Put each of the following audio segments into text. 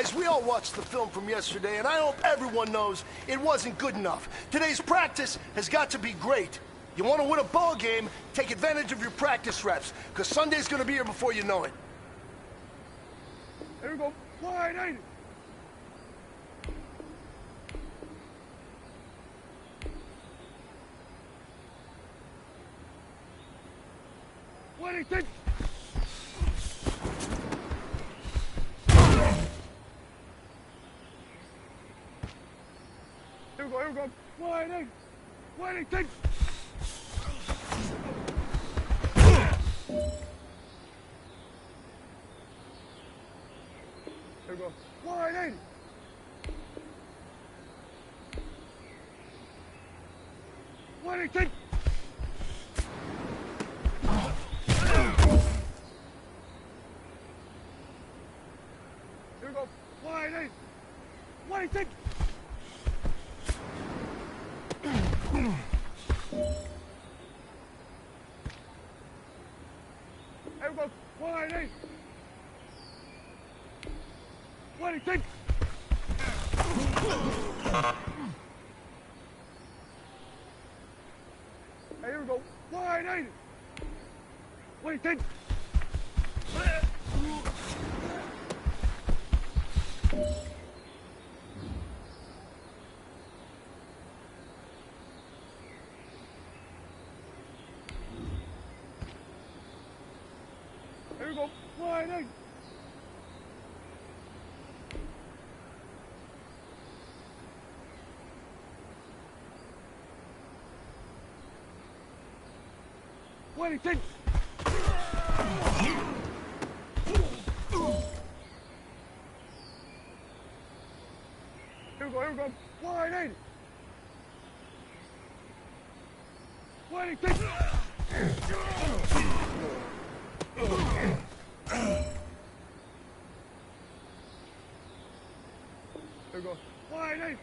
Guys, we all watched the film from yesterday, and I hope everyone knows it wasn't good enough. Today's practice has got to be great. You want to win a ball game, take advantage of your practice reps, because Sunday's going to be here before you know it. There we go. Wide, ain't it? What do you think? Here we go. Wide, ain't it? What do you think? There we go. Wide, ain't it? What do you think? Here we go. Wide, ain't it? What do you think? There we go. Wide, ain't it? What do you think? Hey, here we go. Wide, ain't it? What do you think? Here we go. Wide, ain't it? What do you think? Here we go. Wide, ain't it? What do you think? Here we go. Wide, ain't it?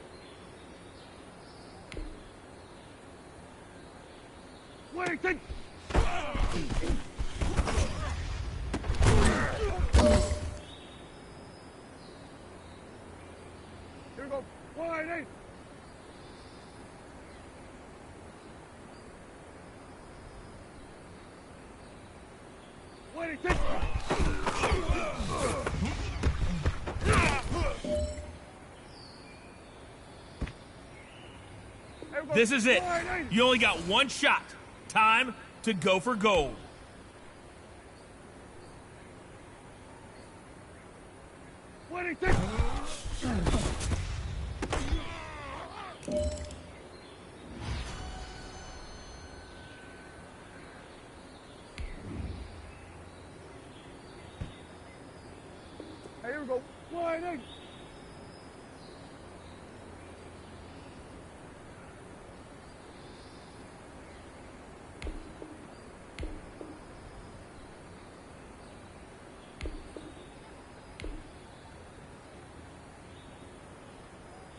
What do you think? Here we go. Wide, ain't it? What do you think? This is it. You only got one shot. Time to go for gold. What do you think? Hey, here we go. Wide, ain't it?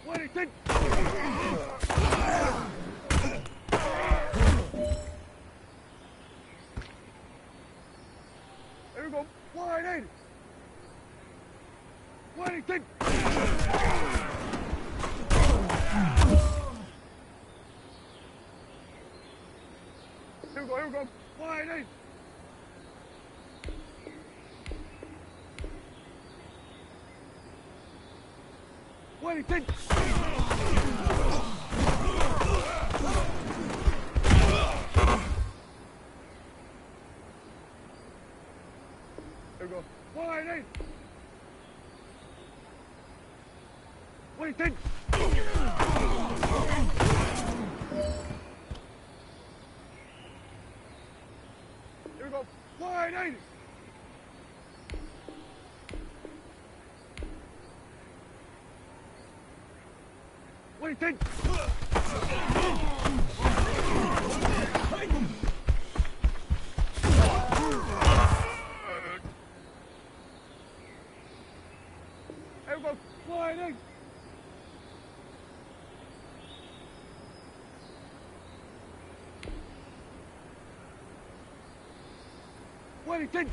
What do you think? There we go. Wide, ain't it? What do you think? Here we go. Wide, ain't it? What do you think? There we go. Wide, ain't it? What do you think? Here we go. Wide, ain't it? What do you think? There we go. Wide, ain't it? What do you think?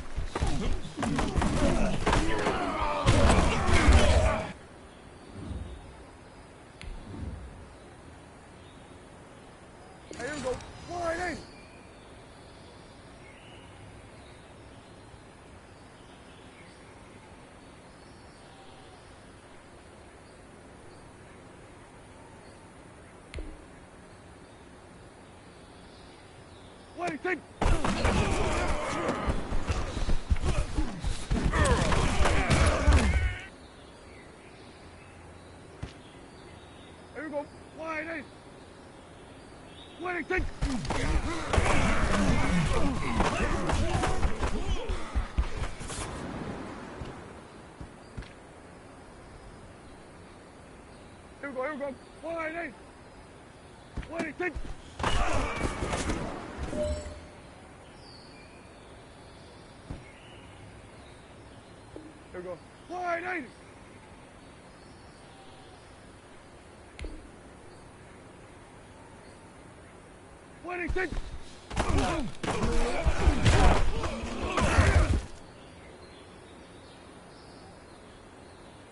Waiting! Here we go. Waiting! Waiting! Here we go, here we go. Waiting! Waiting! Here we go. Waiting! Waiting!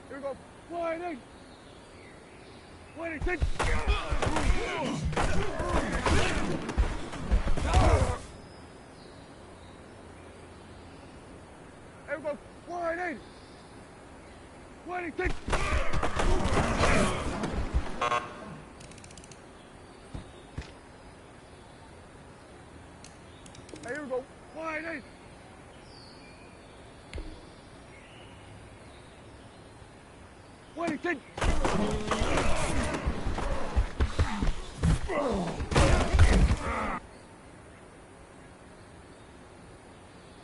Here we go. Waiting! Waiting! Here we go. Waiting! Waiting! Here we go. Waiting! Waiting!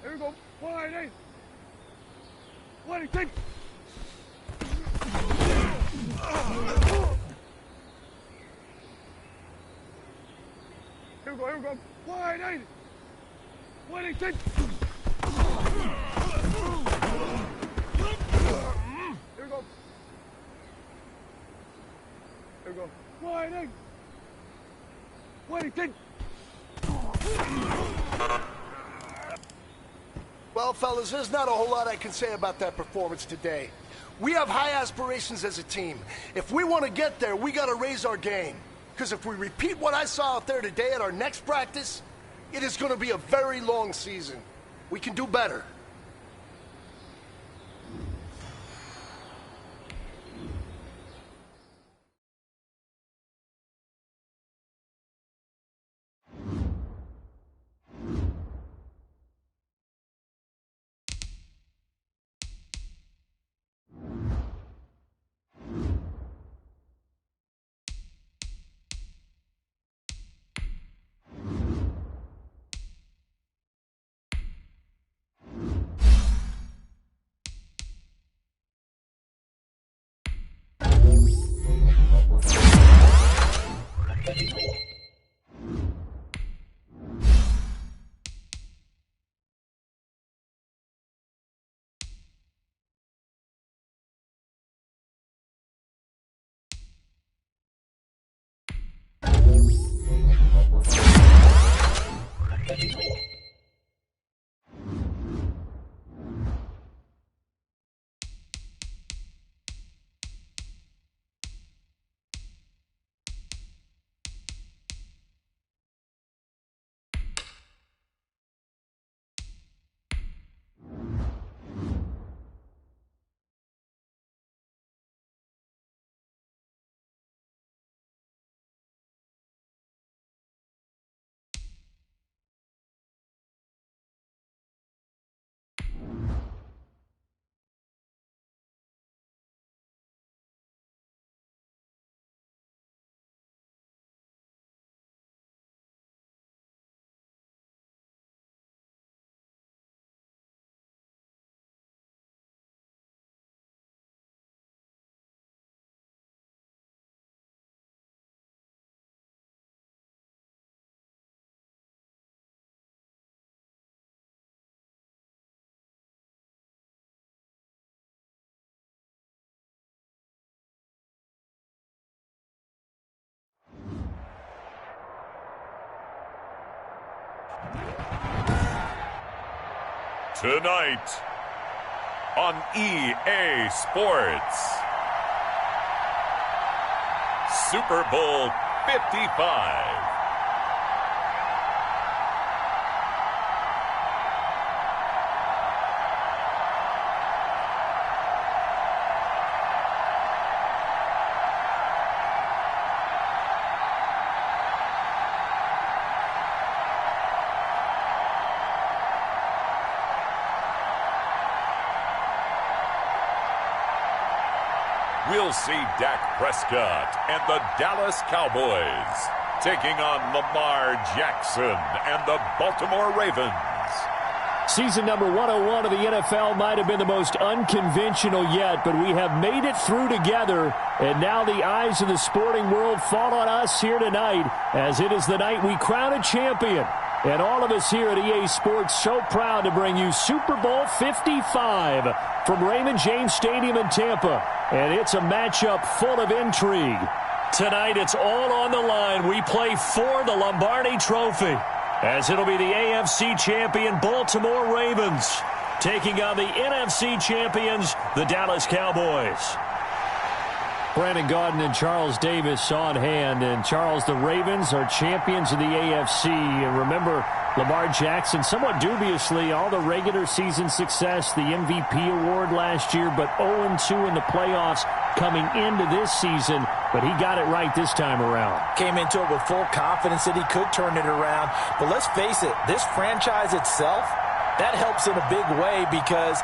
Here we go. Waiting! Waiting! Here we go, here we go. Waiting! Waiting! Here we go. Here we go. Waiting! Waiting! Well, fellas, there's not a whole lot I can say about that performance today. We have high aspirations as a team. If we want to get there, we got to raise our game. Because if we repeat what I saw out there today at our next practice, it is going to be a very long season. We can do better. Tonight on EA Sports, Super Bowl 55. we'll see Dak Prescott and the Dallas Cowboys taking on Lamar Jackson and the Baltimore Ravens. Season number 101 of the NFL might have been the most unconventional yet, but we have made it through together, and now the eyes of the sporting world fall on us here tonight, as it is the night we crown a champion. And all of us here at EA Sports so proud to bring you Super Bowl 55 from Raymond James Stadium in Tampa. And it's a matchup full of intrigue. Tonight it's all on the line. We play for the Lombardi Trophy, as it'll be the AFC champion Baltimore Ravens taking on the NFC champions, the Dallas Cowboys. Brandon Gaudin and Charles Davis on hand. And Charles, the Ravens are champions of the AFC. And remember, Lamar Jackson, somewhat dubiously, all the regular season success, the MVP award last year, but 0-2 in the playoffs coming into this season. But he got it right this time around. Came into it with full confidence that he could turn it around. But let's face it, this franchise itself, that helps in a big way because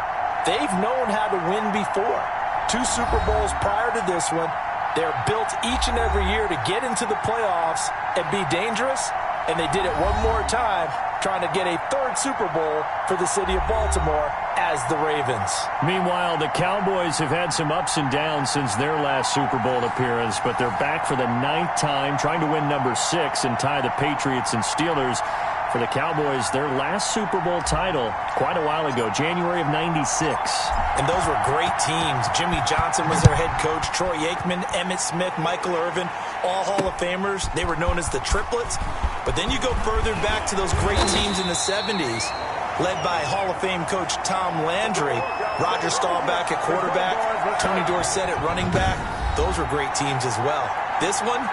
they've known how to win before. 2 Super Bowls prior to this one. They're built each and every year to get into the playoffs and be dangerous. And they did it one more time, trying to get a 3rd Super Bowl for the city of Baltimore as the Ravens. Meanwhile, the Cowboys have had some ups and downs since their last Super Bowl appearance, but they're back for the 9th time, trying to win number 6 and tie the Patriots and Steelers. For the Cowboys, their last Super Bowl title quite a while ago, January of '96. And those were great teams. Jimmy Johnson was their head coach, Troy Aikman, Emmitt Smith, Michael Irvin, all Hall of Famers. They were known as the Triplets. But then you go further back to those great teams in the 70s, led by Hall of Fame coach Tom Landry, Roger Staubach at quarterback, Tony Dorsett at running back. Those were great teams as well. This one,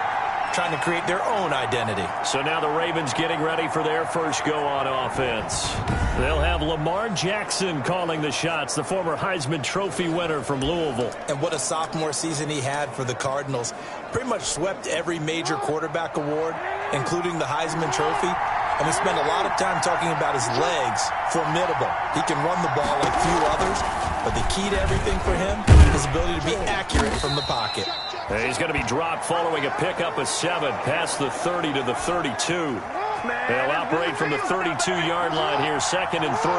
trying to create their own identity. So now the Ravens getting ready for their first go on offense. They'll have Lamar Jackson calling the shots, the former Heisman Trophy winner from Louisville. And what a sophomore season he had for the Cardinals. Pretty much swept every major quarterback award, including the Heisman Trophy. And we spent a lot of time talking about his legs. Formidable. He can run the ball like few others, but the key to everything for him is his ability to be accurate from the pocket. He's going to be dropped following a pickup of 7 past the 30 to the 32. They'll operate from the 32-yard line here, 2nd and 3.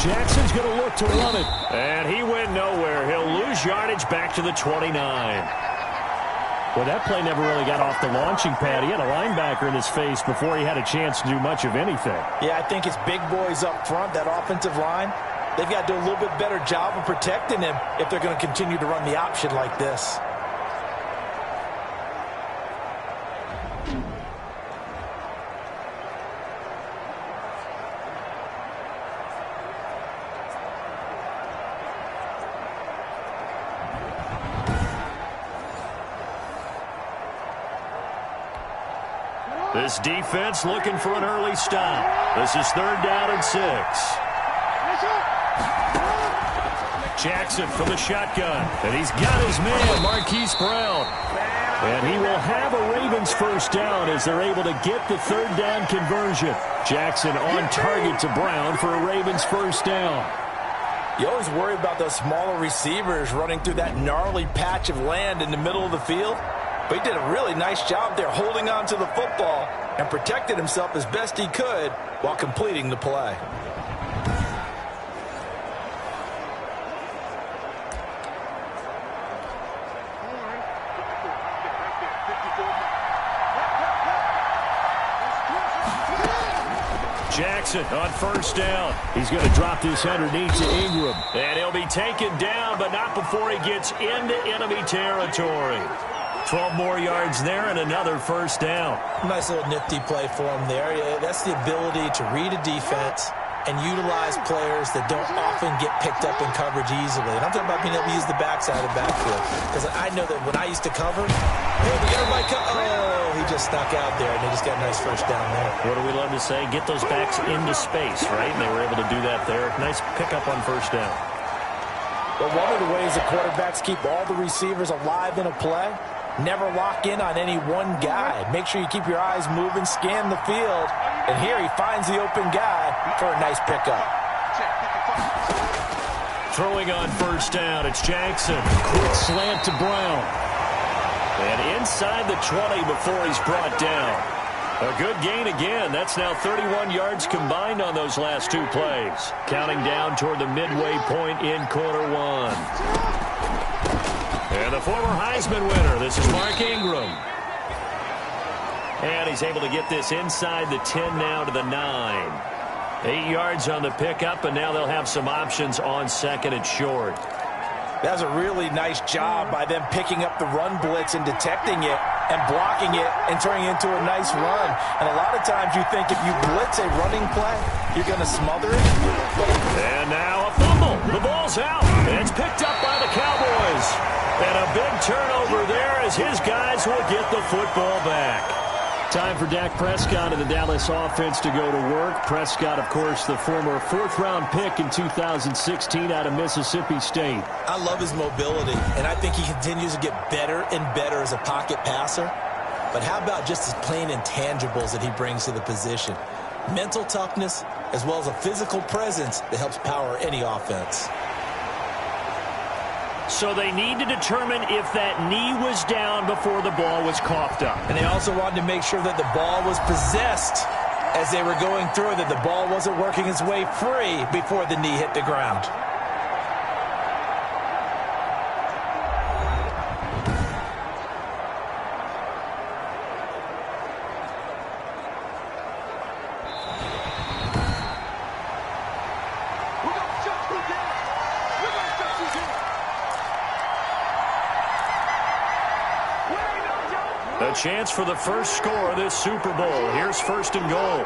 Jackson's going to look to run it, and he went nowhere. He'll lose yardage back to the 29. Well, that play never really got off the launching pad. He had a linebacker in his face before he had a chance to do much of anything. Yeah, I think it's big boys up front, that offensive line. They've got to do a little bit better job of protecting him if they're going to continue to run the option like this. This defense looking for an early stop. This is 3rd down and 6. Jackson from the shotgun, and he's got his man, Marquise Brown. And he will have a Ravens first down as they're able to get the 3rd down conversion. Jackson on target to Brown for a Ravens first down. You always worry about those smaller receivers running through that gnarly patch of land in the middle of the field. But he did a really nice job there holding on to the football and protected himself as best he could while completing the play. Jackson on first down. He's going to drop this underneath to Ingram. And he'll be taken down, but not before he gets into enemy territory. 12 more yards there and another first down. Nice little nifty play for him there. That's the ability to read a defense and utilize players that don't often get picked up in coverage easily. And I'm talking about being able to use the backside of the backfield. Because I know that when I used to cover, hey, we got everybody oh, he just snuck out there, and they just got a nice first down there. What do we love to say? Get those backs into space, right? And they were able to do that there. Nice pickup on first down. But one of the ways the quarterbacks keep all the receivers alive in a play, never lock in on any one guy. Make sure you keep your eyes moving, scan the field. And here he finds the open guy for a nice pickup. throwing on first down. It's Jackson. Quick slant to Brown. And inside the 20 before he's brought down. A good gain again. That's now 31 yards combined on those last two plays. Counting down toward the midway point in quarter one. And the former Heisman winner, this is Mark Ingram. And he's able to get this inside the 10 now to the 9. 8 yards on the pickup, and now they'll have some options on second and short. That was a really nice job by them picking up the run blitz and detecting it and blocking it and turning it into a nice run. And a lot of times you think if you blitz a running play, you're going to smother it. And now a fumble. The ball's out. It's picked up by the Cowboys. And a big turnover there as his guys will get the football back. Time for Dak Prescott and the Dallas offense to go to work. Prescott, of course, the former fourth-round pick in 2016 out of Mississippi State. I love his mobility, and I think he continues to get better and better as a pocket passer. But how about just his plain intangibles that he brings to the position? Mental toughness, as well as a physical presence that helps power any offense. So they need to determine if that knee was down before the ball was coughed up. And they also wanted to make sure that the ball was possessed as they were going through, that the ball wasn't working its way free before the knee hit the ground. A chance for the first score of this Super Bowl. Here's first and goal.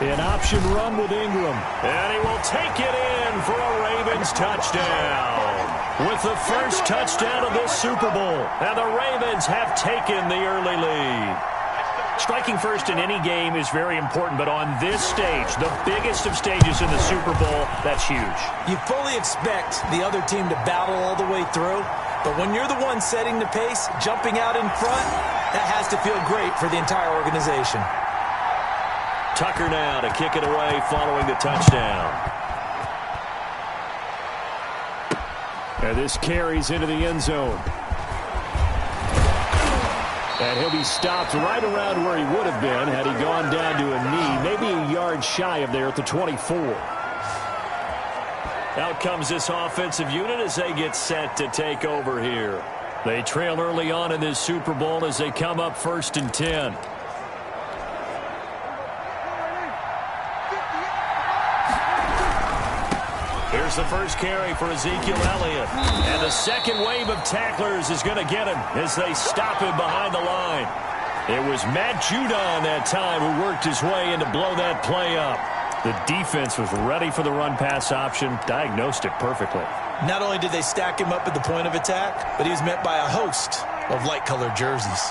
An option run with Ingram. And he will take it in for a Ravens touchdown. With the first touchdown of this Super Bowl. And the Ravens have taken the early lead. Striking first in any game is very important, but on this stage, the biggest of stages in the Super Bowl, that's huge. You fully expect the other team to battle all the way through, but when you're the one setting the pace, jumping out in front, that has to feel great for the entire organization. Tucker now to kick it away following the touchdown. And this carries into the end zone. And he'll be stopped right around where he would have been had he gone down to a knee, maybe a yard shy of there at the 24. Out comes this offensive unit as they get set to take over here. They trail early on in this Super Bowl as they come up first and 10. Here's the first carry for Ezekiel Elliott. And the second wave of tacklers is going to get him as they stop him behind the line. It was Matt Judon that time who worked his way in to blow that play up. The defense was ready for the run-pass option, diagnosed it perfectly. Not only did they stack him up at the point of attack, but he was met by a host of light-colored jerseys.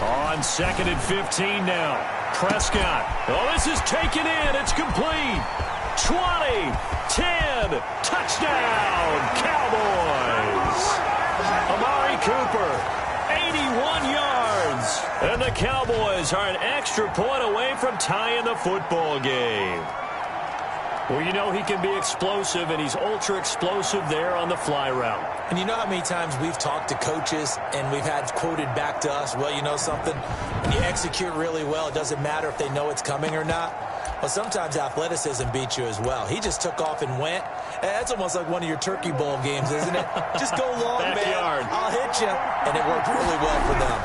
On second and 15 now. Prescott. Oh, this is taken in. It's complete. 20, 10, touchdown, Cowboys. Amari Cooper, 81 yards. And the Cowboys are an extra point away from tying the football game. Well, you know he can be explosive, and he's ultra-explosive there on the fly route. And you know how many times we've talked to coaches and we've had quoted back to us, well, you know something? When you execute really well, it doesn't matter if they know it's coming or not. Well, sometimes athleticism beats you as well. He just took off and went. That's almost like one of your Turkey Bowl games, isn't it? Just go long, Backyard. man. I'll hit you. And it worked really well for them.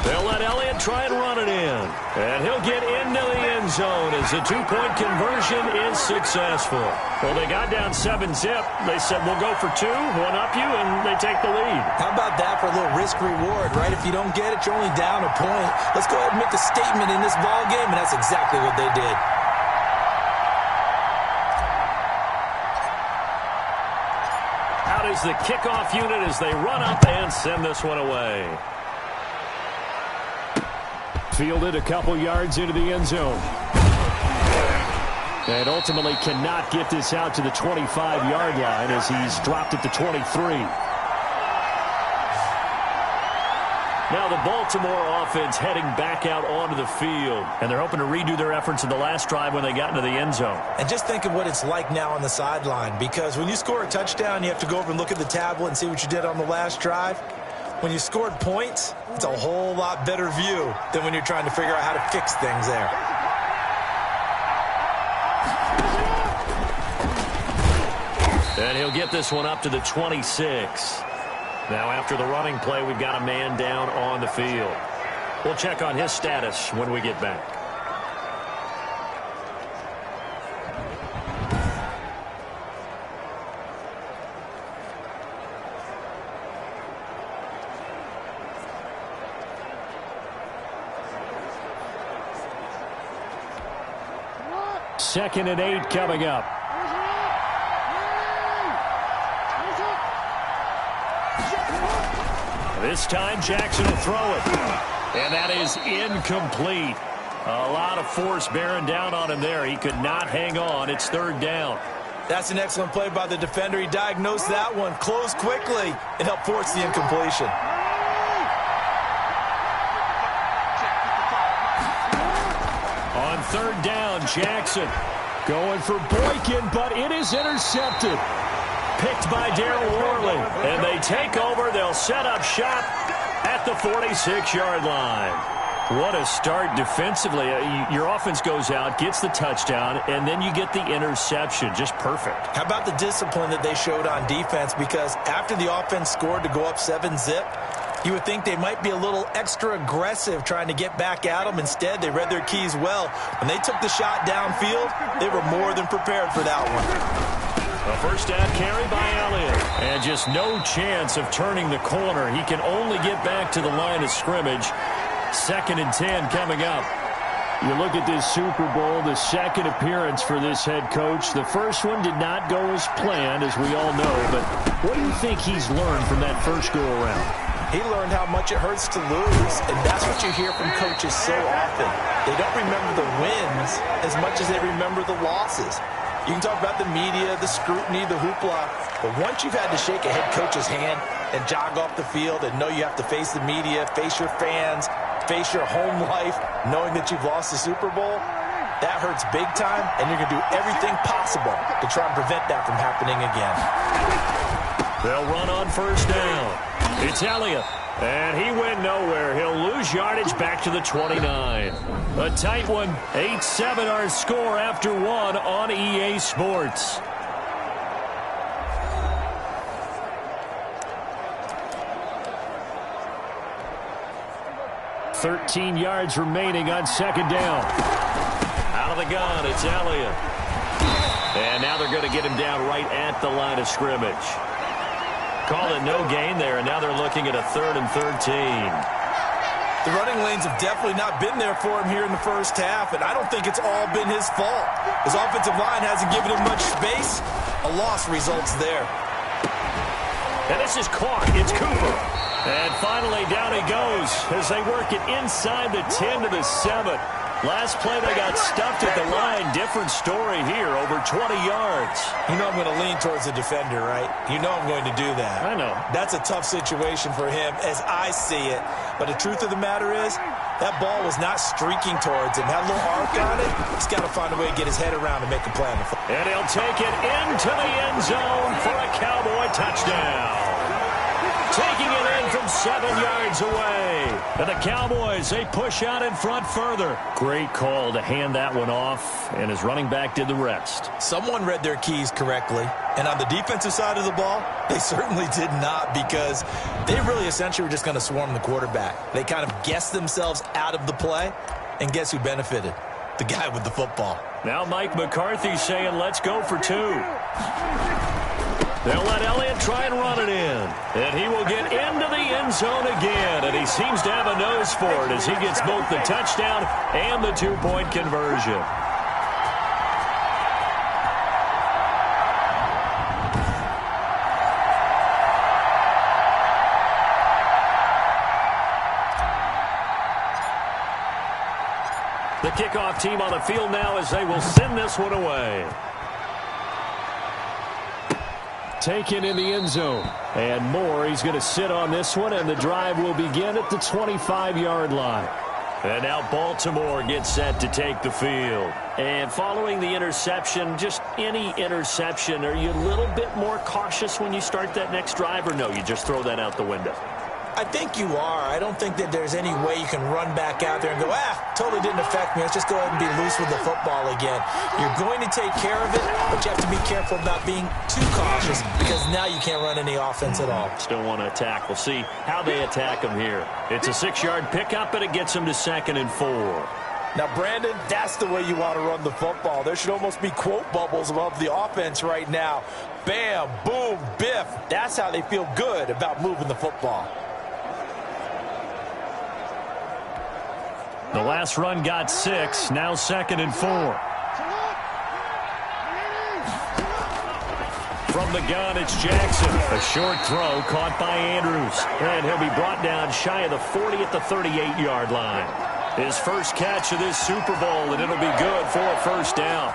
They'll let Elliott try and run it in. And he'll get into the end zone as the two-point conversion is successful. Well, they got down 7-zip. They said, we'll go for two, one up you, and they take the lead. How about that for a little risk-reward, right? If you don't get it, you're only down a point. Let's go ahead and make a statement in this ball game, and that's exactly what they did. Out is the kickoff unit as they run up and send this one away. Fielded a couple yards into the end zone. And ultimately cannot get this out to the 25-yard line as he's dropped at the 23. Now the Baltimore offense heading back out onto the field. And they're hoping to redo their efforts in the last drive when they got into the end zone. And just think of what it's like now on the sideline, because when you score a touchdown, you have to go over and look at the tablet and see what you did on the last drive. When you scored points, it's a whole lot better view than when you're trying to figure out how to fix things there. And he'll get this one up to the 26. Now after the running play, we've got a man down on the field. We'll check on his status when we get back. Second and 8 coming up. This time Jackson will throw it. And that is incomplete. A lot of force bearing down on him there. He could not hang on. It's third down. That's an excellent play by the defender. He diagnosed that one, closed quickly, and helped force the incompletion. On third down, Jackson going for Boykin, but it is intercepted. Picked by Darryl Worley. And they take over. They'll set up shop at the 46-yard line. What a start defensively. Your offense goes out, gets the touchdown, and then you get the interception. Just perfect. How about the discipline that they showed on defense? Because after the offense scored to go up 7-zip, you would think they might be a little extra aggressive trying to get back at them. Instead, they read their keys well. When they took the shot downfield, they were more than prepared for that one. A first down carry by Elliott. And just no chance of turning the corner. He can only get back to the line of scrimmage. Second and 10 coming up. You look at this Super Bowl, the second appearance for this head coach. The first one did not go as planned, as we all know. But what do you think he's learned from that first go-around? He learned how much it hurts to lose, and that's what you hear from coaches so often. They don't remember the wins as much as they remember the losses. You can talk about the media, the scrutiny, the hoopla, but once you've had to shake a head coach's hand and jog off the field and know you have to face the media, face your fans, face your home life, knowing that you've lost the Super Bowl, that hurts big time, and you're going to do everything possible to try and prevent that from happening again. They'll run on first down. It's Elliott. And he went nowhere. He'll lose yardage back to the 29. A tight one. 8-7 our score after one on EA Sports. "13 yards remaining on second down. Out of the gun, it's Elliott. And now they're going to get him down right at the line of scrimmage. Call it no gain there, and now they're looking at a 3rd and 13. The running lanes have definitely not been there for him here in the first half, and I don't think it's all been his fault. His offensive line hasn't given him much space. A loss results there. And this is caught. It's Cooper. And finally down he goes as they work it inside the 10 to the 7. Last play, they got stuffed at the line. Different story here, over 20 yards. You know I'm going to lean towards the defender, right? You know I'm going to do that. I know. That's a tough situation for him as I see it. But the truth of the matter is, that ball was not streaking towards him. Had a little arc on it. He's got to find a way to get his head around and make a play on the football. And he'll take it into the end zone for a Cowboy touchdown. Taking it in from 7 yards away. And the Cowboys, they push out in front further. Great call to hand that one off, and his running back did the rest. Someone read their keys correctly, and on the defensive side of the ball, they certainly did not, because they really essentially were just going to swarm the quarterback. They kind of guessed themselves out of the play, and guess who benefited? The guy with the football. Now Mike McCarthy saying, let's go for 2. They'll let Elliott try and run it in. And he will get into the end zone again. And he seems to have a nose for it as he gets both the touchdown and the 2-point conversion. The kickoff team on the field now as they will send this one away. taken in the end zone. And Moore, he's going to sit on this one, and the drive will begin at the 25-yard line. And now Baltimore gets set to take the field. And following the interception, just any interception, are you a little bit more cautious when you start that next drive, or no, you just throw that out the window? I think you are. I don't think that there's any way you can run back out there and go, totally didn't affect me. Let's just go ahead and be loose with the football again. You're going to take care of it, but you have to be careful about being too cautious because now you can't run any offense at all. Still want to attack. We'll see how they attack them here. It's a 6-yard pickup, and it gets them to 2nd and 4. Now, Brandon, that's the way you want to run the football. There should almost be quote bubbles above the offense right now. Bam, boom, biff. That's how they feel good about moving the football. The last run got 6, now 2nd and 4. From the gun, it's Jackson. A short throw caught by Andrews. And he'll be brought down shy of the 40 at the 38-yard line. His first catch of this Super Bowl, and it'll be good for a first down.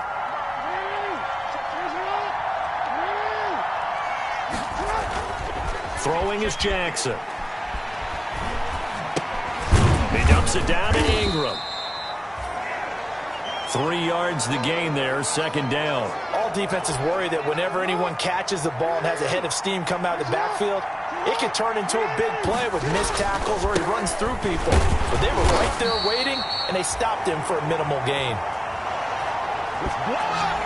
Throwing is Jackson. He dumps it down to Ingram. 3 yards the gain there, 2nd down. All defenses worry that whenever anyone catches the ball and has a head of steam come out of the backfield, it could turn into a big play with missed tackles or he runs through people. But they were right there waiting, and they stopped him for a minimal gain.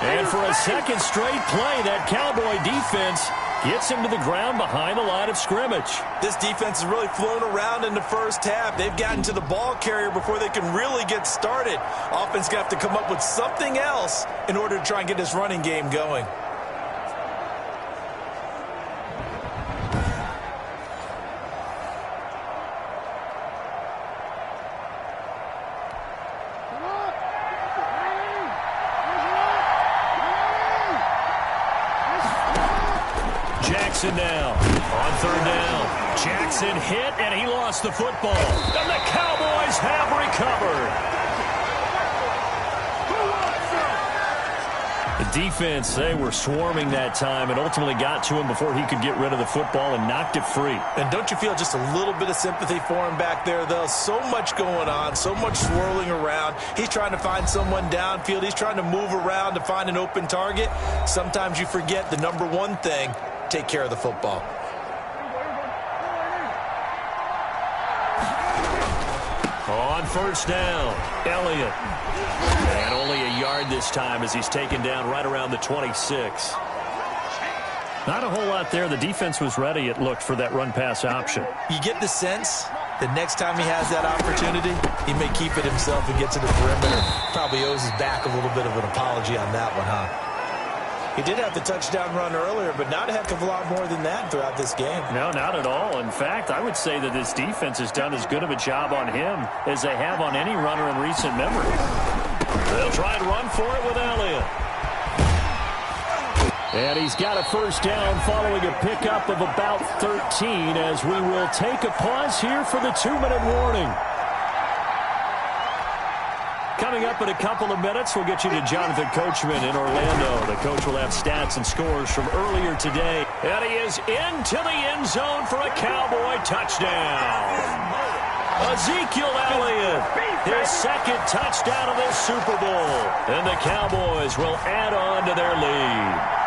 And for a second straight play, that Cowboy defense gets him to the ground behind the line of scrimmage. This defense has really flown around in the first half. They've gotten to the ball carrier before they can really get started. Offense going to have to come up with something else in order to try and get this running game going. Jackson now on 3rd down. Jackson hit, and he lost the football. And the Cowboys have recovered. The defense, they were swarming that time and ultimately got to him before he could get rid of the football and knocked it free. And don't you feel just a little bit of sympathy for him back there, though? So much going on, so much swirling around. He's trying to find someone downfield. He's trying to move around to find an open target. Sometimes you forget the number one thing: take care of the football. On 1st down, Elliott. And only a yard this time as he's taken down right around the 26. Not a whole lot there. The defense was ready, it looked, for that run-pass option. You get the sense that next time he has that opportunity, he may keep it himself and get to the perimeter. Probably owes his back a little bit of an apology on that one, huh? He did have the touchdown run earlier, but not a heck of a lot more than that throughout this game. No, not at all. In fact, I would say that this defense has done as good of a job on him as they have on any runner in recent memory. They'll try and run for it with Elliott. And he's got a first down following a pickup of about 13 as we will take a pause here for the 2-minute warning. Coming up in a couple of minutes, we'll get you to Jonathan Coachman in Orlando. The coach will have stats and scores from earlier today. And he is into the end zone for a Cowboy touchdown. Ezekiel Elliott, his 2nd touchdown of this Super Bowl. And the Cowboys will add on to their lead.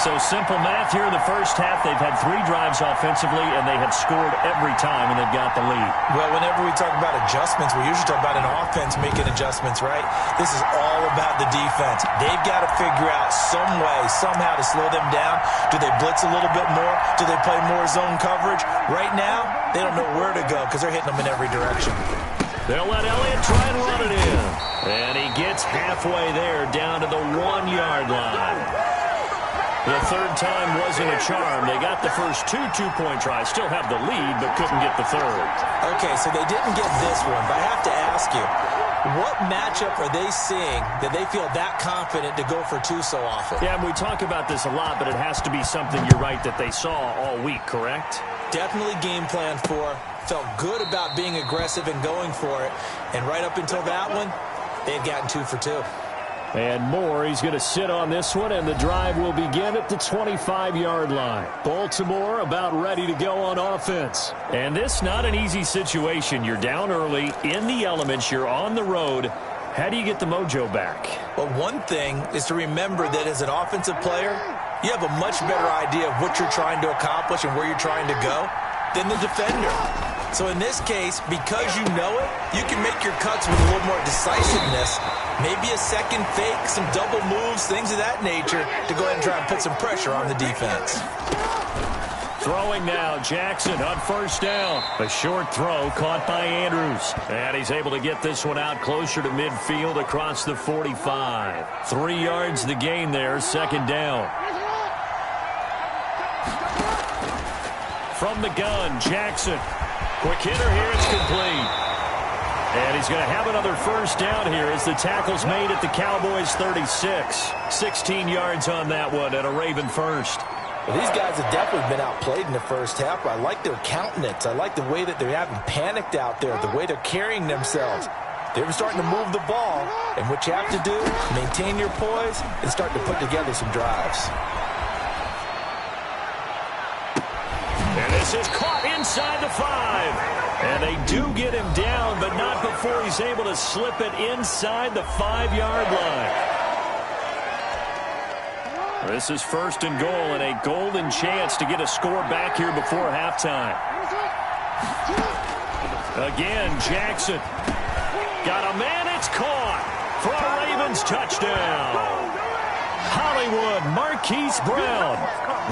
So simple math here in the first half. They've had 3 drives offensively, and they have scored every time, and they've got the lead. Well, whenever we talk about adjustments, we usually talk about an offense making adjustments, right? This is all about the defense. They've got to figure out some way, somehow to slow them down. Do they blitz a little bit more? Do they play more zone coverage? Right now, they don't know where to go because they're hitting them in every direction. They'll let Elliott try and run it in. And he gets halfway there, down to the 1-yard line. The 3rd time wasn't a charm. They got the first 2 two-point tries, still have the lead, but couldn't get the 3rd. Okay, so they didn't get this one, but I have to ask you, what matchup are they seeing that they feel that confident to go for 2 so often? Yeah, and we talk about this a lot, but it has to be something, you're right, that they saw all week, correct? Definitely game plan for. Felt good about being aggressive and going for it. And right up until that one, they had gotten 2 for 2. And more, he's going to sit on this one, and the drive will begin at the 25-yard line. Baltimore about ready to go on offense. And this not an easy situation. You're down early, in the elements, you're on the road. How do you get the mojo back? Well, one thing is to remember that as an offensive player, you have a much better idea of what you're trying to accomplish and where you're trying to go than the defender. So in this case, because you know it, you can make your cuts with a little more decisiveness. Maybe a second fake, some double moves, things of that nature to go ahead and try and put some pressure on the defense. Throwing now, Jackson on first down. A short throw caught by Andrews. And he's able to get this one out closer to midfield across the 45. 3 yards the gain there, second down. From the gun, Jackson. Quick hitter here, it's complete. And he's going to have another first down here as the tackle's made at the Cowboys 36. 16 yards on that one and a Raven first. Well, these guys have definitely been outplayed in the first half, but I like their countenance. I like the way that they're having panicked out there, the way they're carrying themselves. They're starting to move the ball, and what you have to do, maintain your poise and start to put together some drives. And this is caught inside the 5. And they do get him down, but not before he's able to slip it inside the 5-yard line. This is first and goal and a golden chance to get a score back here before halftime. Again, Jackson. Got a man, it's caught for a Ravens touchdown. Hollywood, Marquise Brown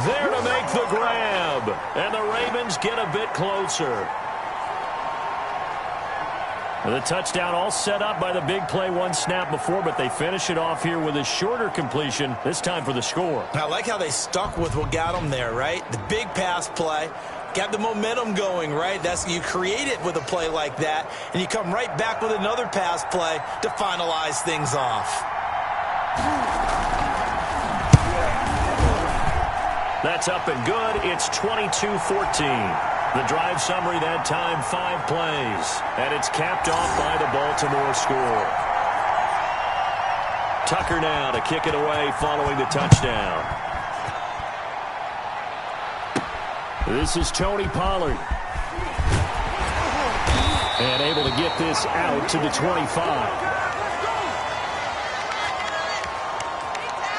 there to make the grab. And the Ravens get a bit closer. The touchdown all set up by the big play one snap before, but they finish it off here with a shorter completion, this time for the score. I like how they stuck with what got them there, right? The big pass play, got the momentum going, right? You create it with a play like that, and you come right back with another pass play to finalize things off. That's up and good. It's 22-14. The drive summary that time, 5 plays. And it's capped off by the Baltimore score. Tucker now to kick it away following the touchdown. This is Tony Pollard. And able to get this out to the 25.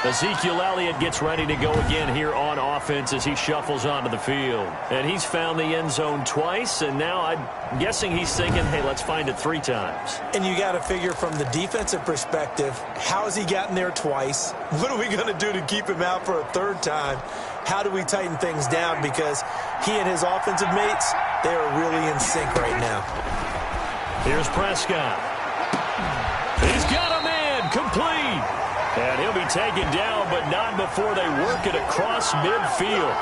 Ezekiel Elliott gets ready to go again here on offense as he shuffles onto the field. And he's found the end zone twice, and now I'm guessing he's thinking, hey, let's find it 3 times. And you got to figure from the defensive perspective, how has he gotten there twice? What are we going to do to keep him out for a 3rd time? How do we tighten things down? Because he and his offensive mates, they are really in sync right now. Here's Prescott. He's got a man, complete. And he'll be taken down, but not before they work it across midfield.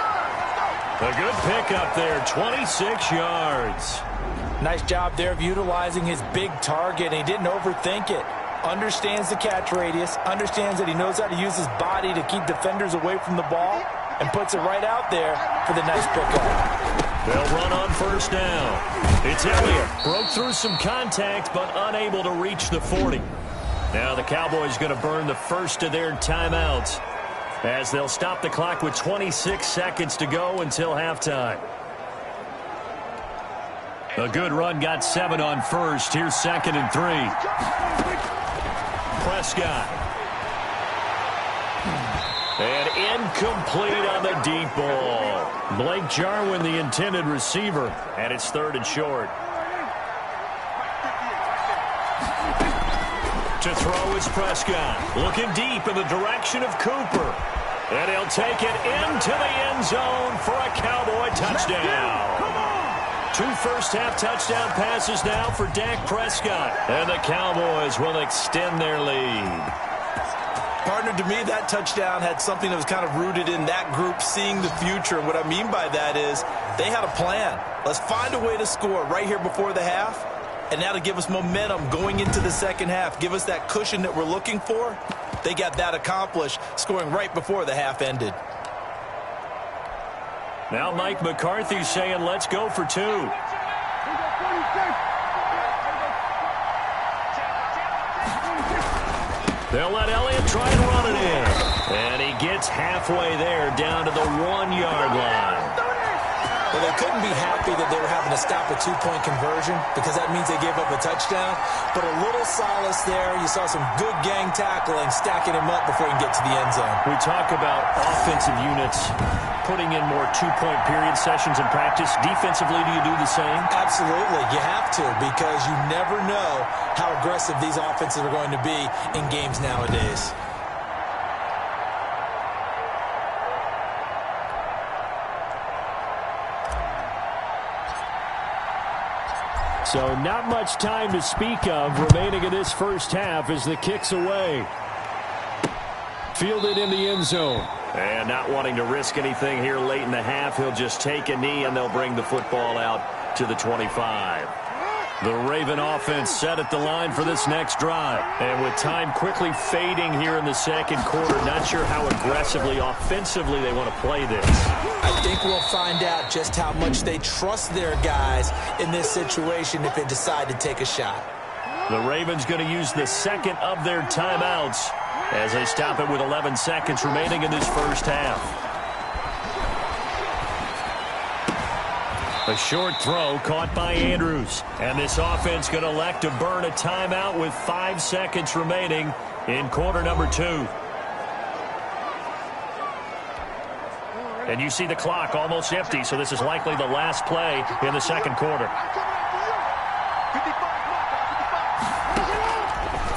A good pickup there, 26 yards. Nice job there of utilizing his big target. He didn't overthink it. Understands the catch radius, understands that he knows how to use his body to keep defenders away from the ball, and puts it right out there for the nice pickup. They'll run on first down. It's Elliott. Broke through some contact, but unable to reach the 40. Now the Cowboys going to burn the first of their timeouts as they'll stop the clock with 26 seconds to go until halftime. A good run, got 7 on first. Here's 2nd and 3. Prescott. And incomplete on the deep ball. Blake Jarwin, the intended receiver, and it's 3rd and short. To throw is Prescott. Looking deep in the direction of Cooper. And he'll take it into the end zone for a Cowboy touchdown. 2 first-half touchdown passes now for Dak Prescott. And the Cowboys will extend their lead. Partner, to me, that touchdown had something that was kind of rooted in that group seeing the future. What I mean by that is they had a plan. Let's find a way to score right here before the half. And now to give us momentum going into the second half, give us that cushion that we're looking for. They got that accomplished, scoring right before the half ended. Now Mike McCarthy saying, let's go for 2. They'll let Elliott try and run it in. And he gets halfway there, down to the 1-yard line. Well, they couldn't be happy that they were having to stop a two-point conversion because that means they gave up a touchdown. But a little solace there. You saw some good gang tackling, stacking him up before he can get to the end zone. We talk about offensive units putting in more two-point period sessions in practice. Defensively, do you do the same? Absolutely. You have to because you never know how aggressive these offenses are going to be in games nowadays. So not much time to speak of remaining in this first half as the kick's away. Fielded in the end zone. And not wanting to risk anything here late in the half, he'll just take a knee and they'll bring the football out to the 25. The Raven offense set at the line for this next drive. And with time quickly fading here in the second quarter, not sure how aggressively, offensively they want to play this. I think we'll find out just how much they trust their guys in this situation if they decide to take a shot. The Ravens going to use the second of their timeouts as they stop it with 11 seconds remaining in this first half. A short throw caught by Andrews. And this offense going to elect to burn a timeout with 5 seconds remaining in quarter number 2. And you see the clock almost empty, so this is likely the last play in the second quarter.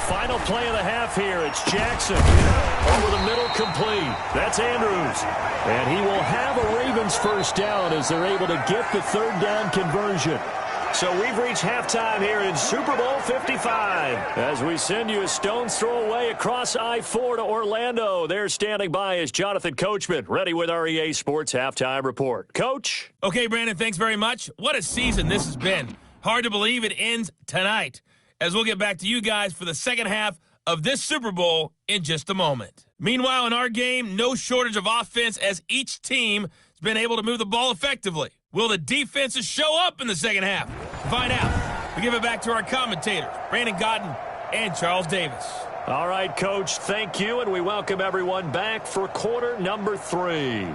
Final play of the half here. It's Jackson. Over the middle, complete. That's Andrews. And he will have a Ravens first down as they're able to get the third down conversion. So we've reached halftime here in Super Bowl 55. As we send you a stone's throw away across I-4 to Orlando. There standing by is Jonathan Coachman, ready with our EA Sports Halftime Report. Coach? Okay, Brandon, thanks very much. What a season this has been. Hard to believe it ends tonight, as we'll get back to you guys for the second half of this Super Bowl in just a moment. Meanwhile, in our game, no shortage of offense as each team has been able to move the ball effectively. Will the defenses show up in the second half? To find out, we give it back to our commentators, Brandon Godden and Charles Davis. All right, Coach, thank you, and we welcome everyone back for quarter number 3.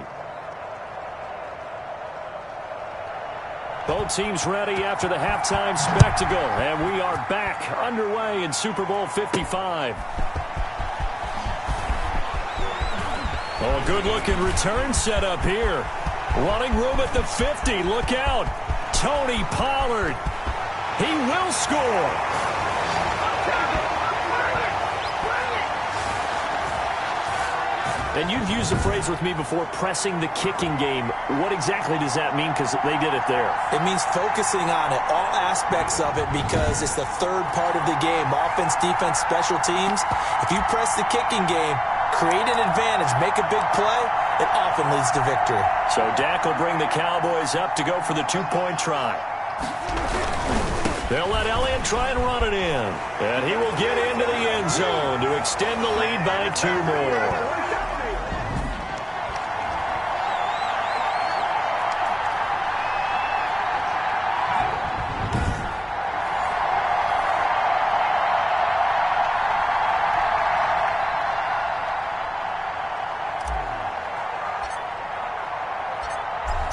Both teams ready after the halftime spectacle, and we are back underway in Super Bowl 55. Oh, good-looking return set up here. Running room at the 50. Look out. Tony Pollard. He will score. And you've used the phrase with me before, pressing the kicking game. What exactly does that mean? Because they did it there. It means focusing on it, all aspects of it, because it's the third part of the game. Offense, defense, special teams. If you press the kicking game, create an advantage, make a big play, it often leads to victory. So Dak will bring the Cowboys up to go for the two-point try. They'll let Elliott try and run it in. And he will get into the end zone to extend the lead by 2 more.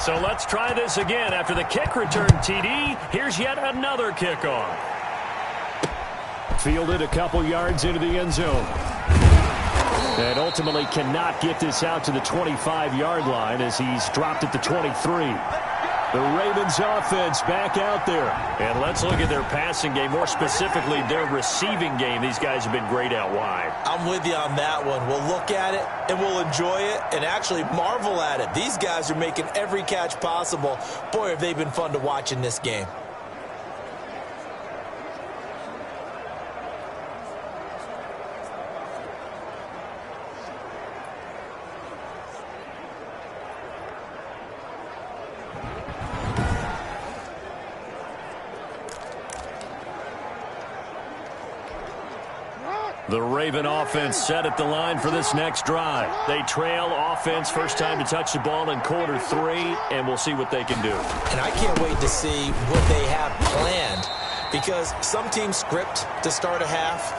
So let's try this again. After the kick return TD, here's yet another kickoff. Fielded a couple yards into the end zone. And ultimately cannot get this out to the 25-yard line as he's dropped at the 23. The Ravens offense back out there. And let's look at their passing game, more specifically their receiving game. These guys have been great out wide. I'm with you on that one. We'll look at it and we'll enjoy it and actually marvel at it. These guys are making every catch possible. Boy, have they been fun to watch in this game. The Raven offense set at the line for this next drive. They trail offense, first time to touch the ball in quarter 3, and we'll see what they can do. And I can't wait to see what they have planned, because some teams script to start a half,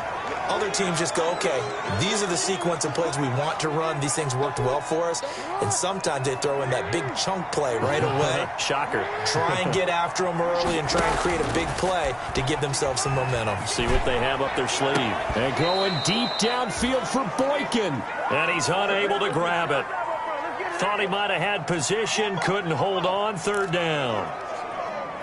Other teams just go, okay, these are the sequence of plays we want to run. These things worked well for us. And sometimes they throw in that big chunk play right away. Shocker. Try and get after them early and try and create a big play to give themselves some momentum. See what they have up their sleeve. And going deep downfield for Boykin. And he's unable to grab it. Thought he might have had position, couldn't hold on, third down.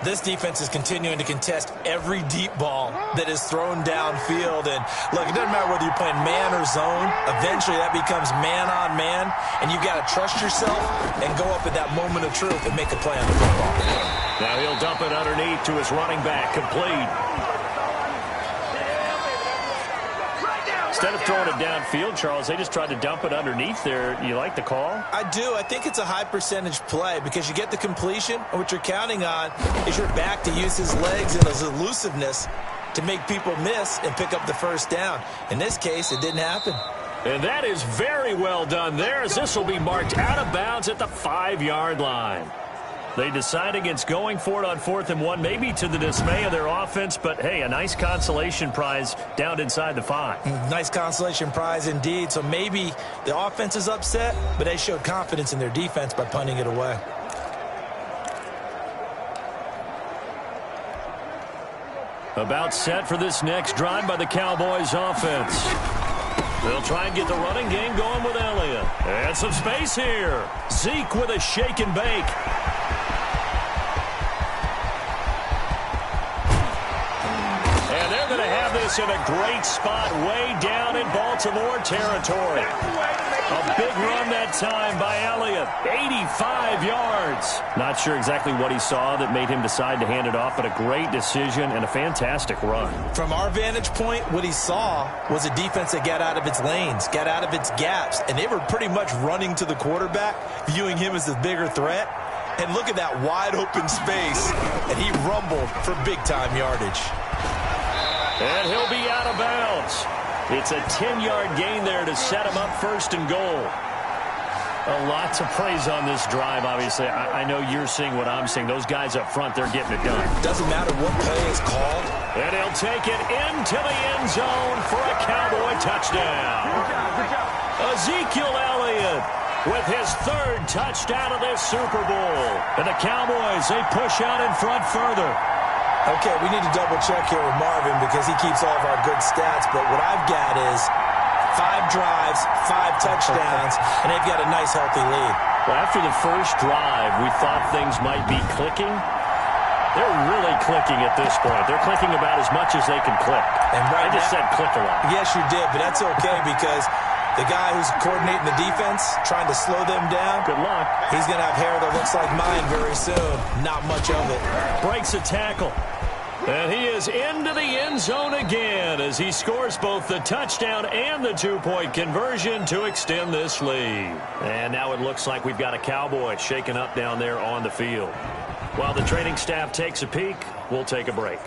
This defense is continuing to contest every deep ball that is thrown downfield. And, look, it doesn't matter whether you're playing man or zone. Eventually, that becomes man on man. And you've got to trust yourself and go up at that moment of truth and make a play on the football. Now he'll dump it underneath to his running back, complete. Instead of throwing it downfield, Charles, they just tried to dump it underneath there. You like the call? I do. I think it's a high percentage play because you get the completion, and what you're counting on is your back to use his legs and his elusiveness to make people miss and pick up the first down. In this case, it didn't happen. And that is very well done there, as this will be marked out of bounds at the 5-yard line. They decide against going for it on 4th and 1, maybe to the dismay of their offense, but, hey, a nice consolation prize down inside the 5. Nice consolation prize indeed. So maybe the offense is upset, but they showed confidence in their defense by punting it away. About set for this next drive by the Cowboys offense. They'll try and get the running game going with Elliott. And some space here. Zeke with a shake and bake. And they're going to have this in a great spot way down in Baltimore territory. A big run that time by Elliott. 85 yards. Not sure exactly what he saw that made him decide to hand it off, but a great decision and a fantastic run. From our vantage point, what he saw was a defense that got out of its lanes, got out of its gaps, and they were pretty much running to the quarterback, viewing him as the bigger threat. And look at that wide open space, and he rumbled for big-time yardage. And he'll be out of bounds. It's a 10-yard gain there to set him up 1st and goal. A lot to praise on this drive, obviously. I know you're seeing what I'm seeing. Those guys up front, they're getting it done. Doesn't matter what play is called. And he'll take it into the end zone for a Cowboy touchdown. Ezekiel Elliott with his 3rd touchdown of this Super Bowl. And the Cowboys, they push out in front further. Okay, we need to double-check here with Marvin because he keeps all of our good stats. But what I've got is 5 drives, 5 touchdowns, and they've got a nice, healthy lead. Well, after the first drive, we thought things might be clicking. They're really clicking at this point. They're clicking about as much as they can click. And right I just said click a lot. Yes, you did, but that's okay because the guy who's coordinating the defense, trying to slow them down, good luck. He's going to have hair that looks like mine very soon. Not much of it. Breaks a tackle. And he is into the end zone again as he scores both the touchdown and the 2-point conversion to extend this lead. And now it looks like we've got a Cowboy shaken up down there on the field. While the training staff takes a peek, we'll take a break.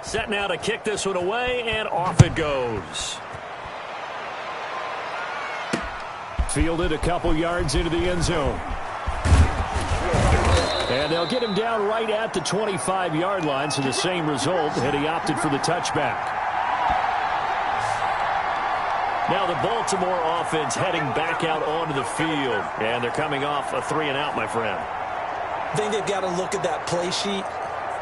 Set now to kick this one away, and off it goes. Fielded a couple yards into the end zone. And they'll get him down right at the 25-yard line, so the same result, and he opted for the touchback. Now the Baltimore offense heading back out onto the field, and they're coming off a 3-and-out, my friend. I think they've got to look at that play sheet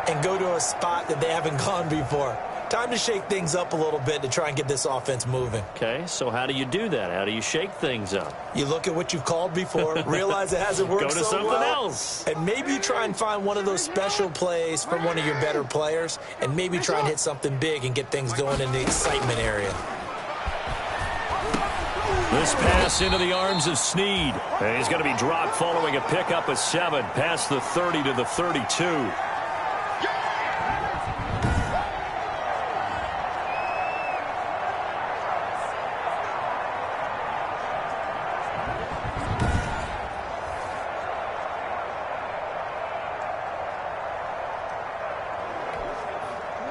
and go to a spot that they haven't gone before. Time to shake things up a little bit to try and get this offense moving. Okay, so how do you do that? How do you shake things up? You look at what you've called before, realize it hasn't worked go to so something well, else. and maybe try and find one of those special plays from one of your better players, and maybe try and hit something big and get things going in the excitement area. This pass into the arms of Snead. And he's going to be dropped following a pickup of 7 past the 30 to the 32.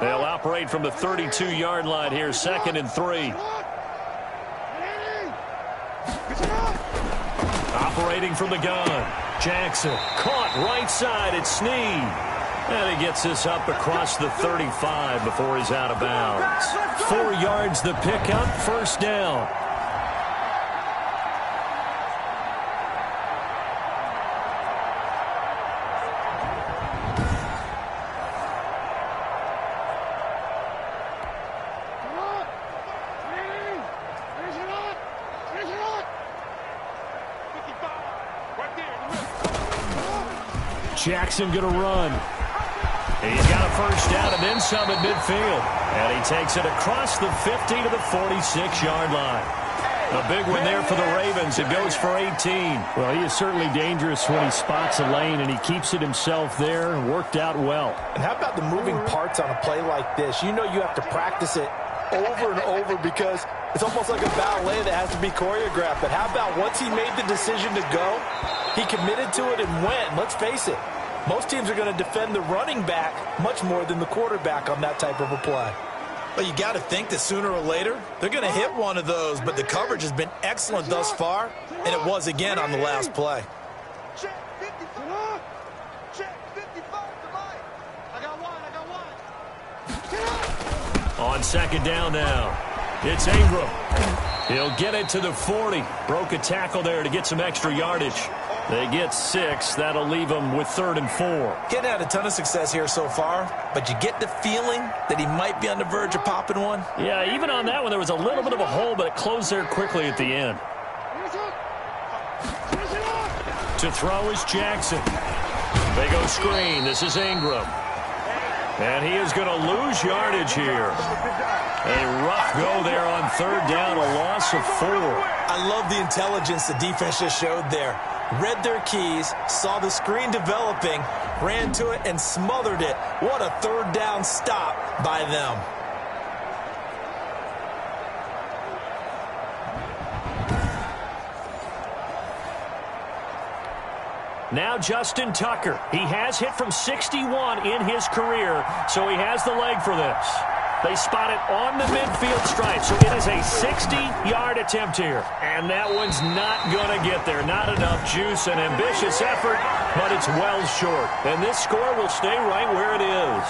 They'll operate from the 32-yard line here, 2nd and 3. Operating from the gun. Jackson caught right side at Snead. And he gets this up across the 35 before he's out of bounds. 4 yards the pickup, 1st down. Jackson going to run. He's got a 1st down and then some at midfield. And he takes it across the 50 to the 46-yard line. A big one there for the Ravens. It goes for 18. Well, he is certainly dangerous when he spots a lane, and he keeps it himself there. Worked out well. And how about the moving parts on a play like this? You know you have to practice it over and over because it's almost like a ballet that has to be choreographed. But how about once he made the decision to go, he committed to it and went. Let's face it, most teams are going to defend the running back much more than the quarterback on that type of a play. Well, you got to think that sooner or later, they're going to hit one of those, but the coverage has been excellent thus far, and it was again on the last play. Check 55. Check 55 to Mike. I got one. On 2nd down now, it's Ingram. He'll get it to the 40. Broke a tackle there to get some extra yardage. They get 6. That'll leave them with 3rd and 4. Getting had a ton of success here so far, but you get the feeling that he might be on the verge of popping one. Yeah, even on that one, there was a little bit of a hole, but it closed there quickly at the end. To throw is Jackson. They go screen. This is Ingram. And he is going to lose yardage here. A rough go there on 3rd down, a loss of 4. I love the intelligence the defense just showed there. Read their keys, saw the screen developing, ran to it, and smothered it. What a 3rd down stop by them. Now Justin Tucker. He has hit from 61 in his career, so he has the leg for this. They spot it on the midfield stripe, so it is a 60-yard attempt here. And that one's not going to get there. Not enough juice, an ambitious effort, but it's well short. And this score will stay right where it is.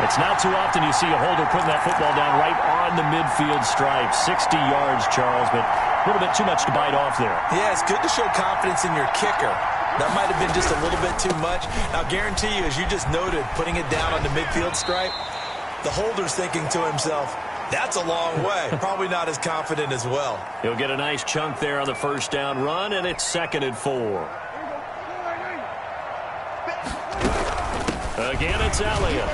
It's not too often you see a holder putting that football down right on the midfield stripe. 60 yards, Charles, but a little bit too much to bite off there. Yeah, it's good to show confidence in your kicker. That might have been just a little bit too much. Now, guarantee you, as you just noted, putting it down on the midfield stripe, the holder's thinking to himself, that's a long way. Probably not as confident as well. He'll get a nice chunk there on the 1st down run, and it's 2nd and 4. Again, it's Elliott.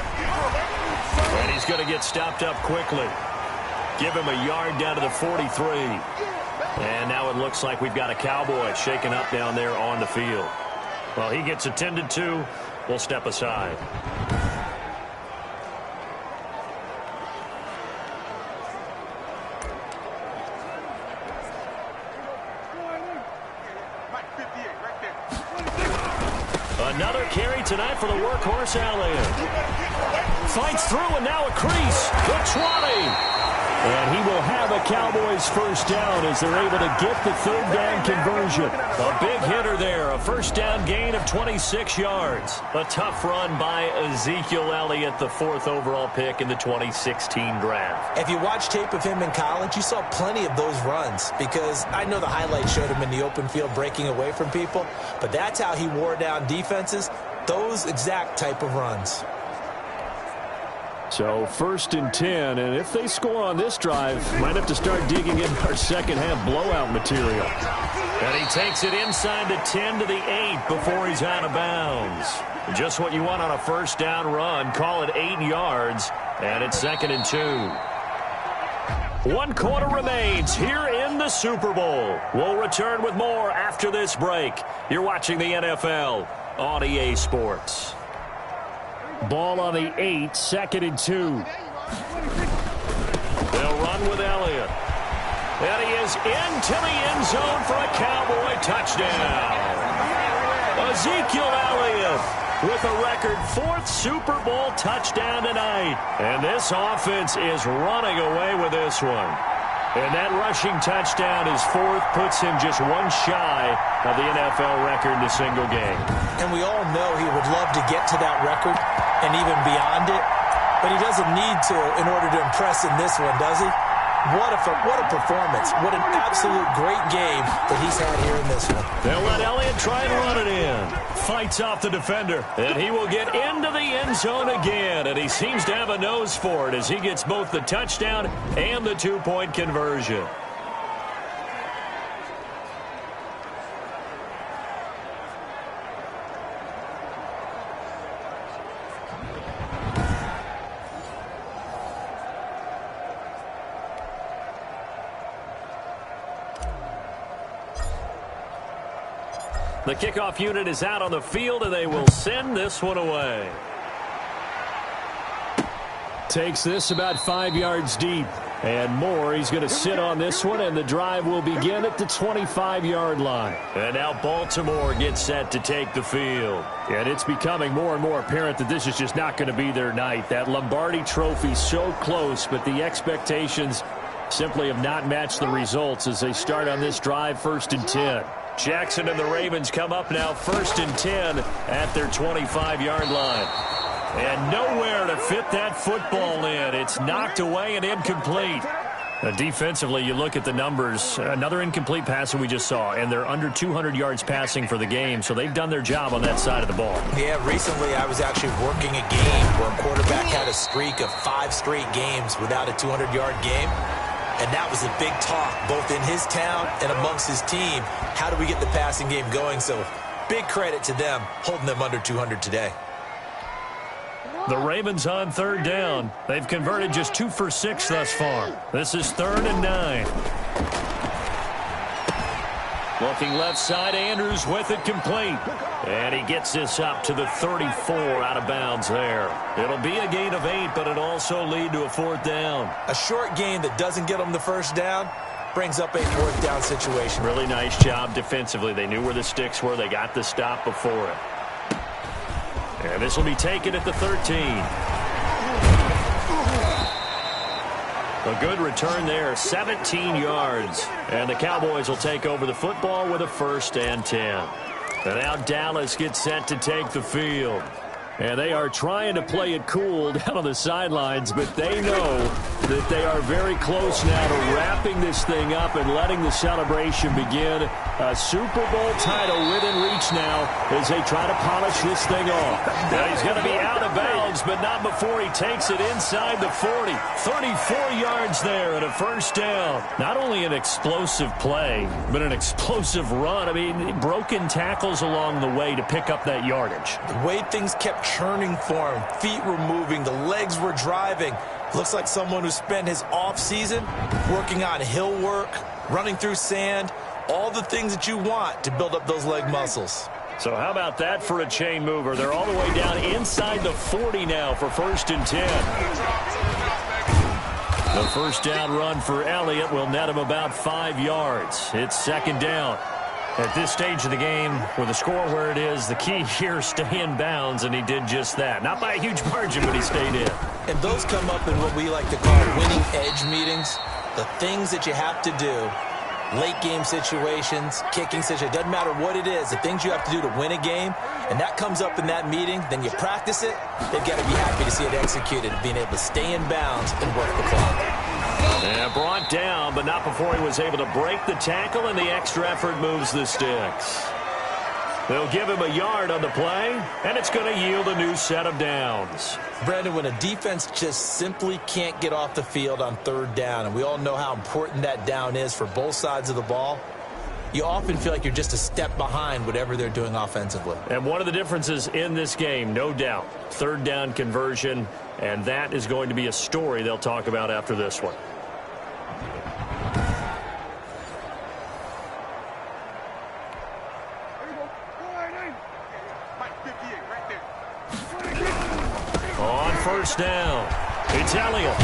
And he's going to get stopped up quickly. Give him a yard down to the 43. And now it looks like we've got a Cowboy shaken up down there on the field. Well, he gets attended to. We'll step aside. Another carry tonight for the workhorse Elliott. Fights through and now a crease. The 20. And he will have a Cowboys 1st down as they're able to get the 3rd down conversion. A big hitter there, a 1st down gain of 26 yards. A tough run by Ezekiel Elliott, the 4th overall pick in the 2016 draft. If you watch tape of him in college, you saw plenty of those runs because I know the highlights showed him in the open field breaking away from people, but that's how he wore down defenses, those exact type of runs. So 1st and 10, and if they score on this drive, might have to start digging in our second-half blowout material. And he takes it inside the 10 to the 8 before he's out of bounds. Just what you want on a 1st down run. Call it 8 yards, and it's 2nd and 2. 1 quarter remains here in the Super Bowl. We'll return with more after this break. You're watching the NFL on EA Sports. Ball on the 8, 2nd and 2. They'll run with Elliott. And he is into the end zone for a Cowboy touchdown. Ezekiel Elliott with a record 4th Super Bowl touchdown tonight. And this offense is running away with this one. And that rushing touchdown, his 4th, puts him just one shy of the NFL record in a single game. And we all know he would love to get to that record and even beyond it, but he doesn't need to in order to impress in this one, does he? What a performance. What an absolute great game that he's had here in this one. They'll let Elliott try and run it in. Fights off the defender, and he will get into the end zone again, and he seems to have a nose for it as he gets both the touchdown and the 2-point conversion. The kickoff unit is out on the field, and they will send this one away. Takes this about 5 yards deep. And more, he's going to sit on this one, and the drive will begin at the 25-yard line. And now Baltimore gets set to take the field. And it's becoming more and more apparent that this is just not going to be their night. That Lombardi trophy so close, but the expectations simply have not matched the results as they start on this drive 1st and 10. Jackson and the Ravens come up now 1st and 10 at their 25-yard line. And nowhere to fit that football in. It's knocked away and incomplete. Defensively, you look at the numbers. Another incomplete pass that we just saw, and they're under 200 yards passing for the game, so they've done their job on that side of the ball. Yeah, recently I was actually working a game where a quarterback had a streak of 5 straight games without a 200-yard game. And that was a big talk, both in his town and amongst his team. How do we get the passing game going? So big credit to them, holding them under 200 today. The Ravens on 3rd down. They've converted just 2 for 6 thus far. This is 3rd and 9. Looking left side, Andrews with it complete. And he gets this up to the 34 out of bounds there. It'll be a gain of 8, but it'll also lead to a 4th down. A short gain that doesn't get them the 1st down brings up a 4th down situation. Really nice job defensively. They knew where the sticks were. They got the stop before it. And this will be taken at the 13. A good return there, 17 yards. And the Cowboys will take over the football with a 1st and 10. And now Dallas gets set to take the field. And they are trying to play it cool down on the sidelines, but they know that they are very close now to wrapping this thing up and letting the celebration begin. A Super Bowl title within reach now as they try to polish this thing off. Now he's going to be out of bounds, but not before he takes it inside the 40. 34 yards there and a 1st down. Not only an explosive play, but an explosive run. I mean, broken tackles along the way to pick up that yardage. The way things kept churning for him, feet were moving, the legs were driving. Looks like someone who spent his offseason working on hill work, running through sand, all the things that you want to build up those leg muscles. So how about that for a chain mover? They're all the way down inside the 40 now for 1st and 10. The 1st down run for Elliott will net him about 5 yards. It's 2nd down. At this stage of the game, with the score where it is, the key here, stay in bounds, and he did just that. Not by a huge margin, but he stayed in. And those come up in what we like to call winning edge meetings. The things that you have to do, late game situations, kicking situations, doesn't matter what it is, the things you have to do to win a game, and that comes up in that meeting, then you practice it, they've got to be happy to see it executed, being able to stay in bounds and work the clock. And brought down, but not before he was able to break the tackle, and the extra effort moves the sticks. They'll give him a yard on the play, and it's going to yield a new set of downs. Brandon, when a defense just simply can't get off the field on 3rd down, and we all know how important that down is for both sides of the ball, you often feel like you're just a step behind whatever they're doing offensively. And one of the differences in this game, no doubt, 3rd down conversion, and that is going to be a story they'll talk about after this one. On 1st down, it's Elliott.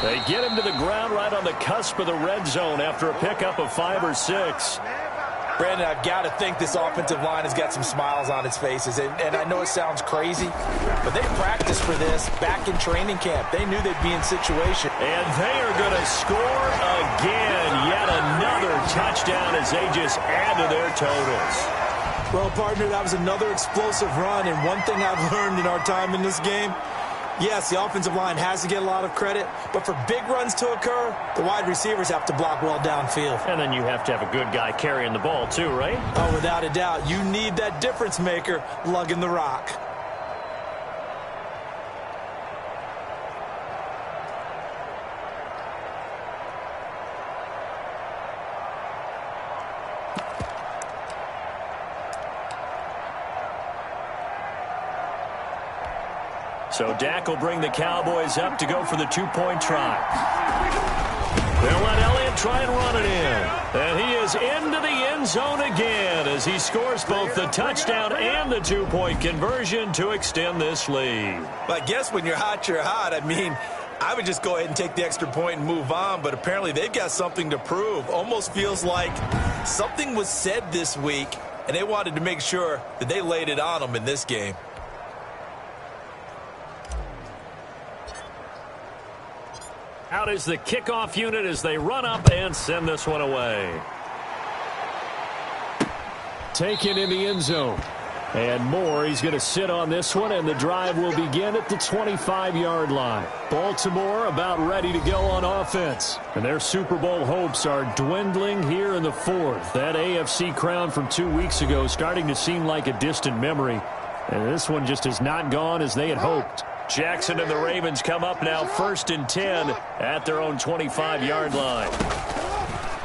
They get him to the ground right on the cusp of the red zone after a pickup of 5 or 6. Brandon, I've got to think this offensive line has got some smiles on its faces. And I know it sounds crazy, but they practiced for this back in training camp. They knew they'd be in situation. And they are going to score again. Yet another touchdown as they just add to their totals. Well, partner, that was another explosive run. And one thing I've learned in our time in this game, yes, the offensive line has to get a lot of credit, but for big runs to occur, the wide receivers have to block well downfield. And then you have to have a good guy carrying the ball too, right? Oh, without a doubt. You need that difference maker lugging the rock. So Dak will bring the Cowboys up to go for the two-point try. They'll let Elliott try and run it in. And he is into the end zone again as he scores both the touchdown and the two-point conversion to extend this lead. But I guess when you're hot, you're hot. I mean, I would just go ahead and take the extra point and move on, but apparently they've got something to prove. Almost feels like something was said this week, and they wanted to make sure that they laid it on them in this game. Out is the kickoff unit as they run up and send this one away. Taken in the end zone. And Moore, he's going to sit on this one, and the drive will begin at the 25-yard line. Baltimore about ready to go on offense. And their Super Bowl hopes are dwindling here in the fourth. That AFC crown from 2 weeks ago starting to seem like a distant memory. And this one just has not gone as they had hoped. Jackson and the Ravens come up now 1st and 10 at their own 25-yard line.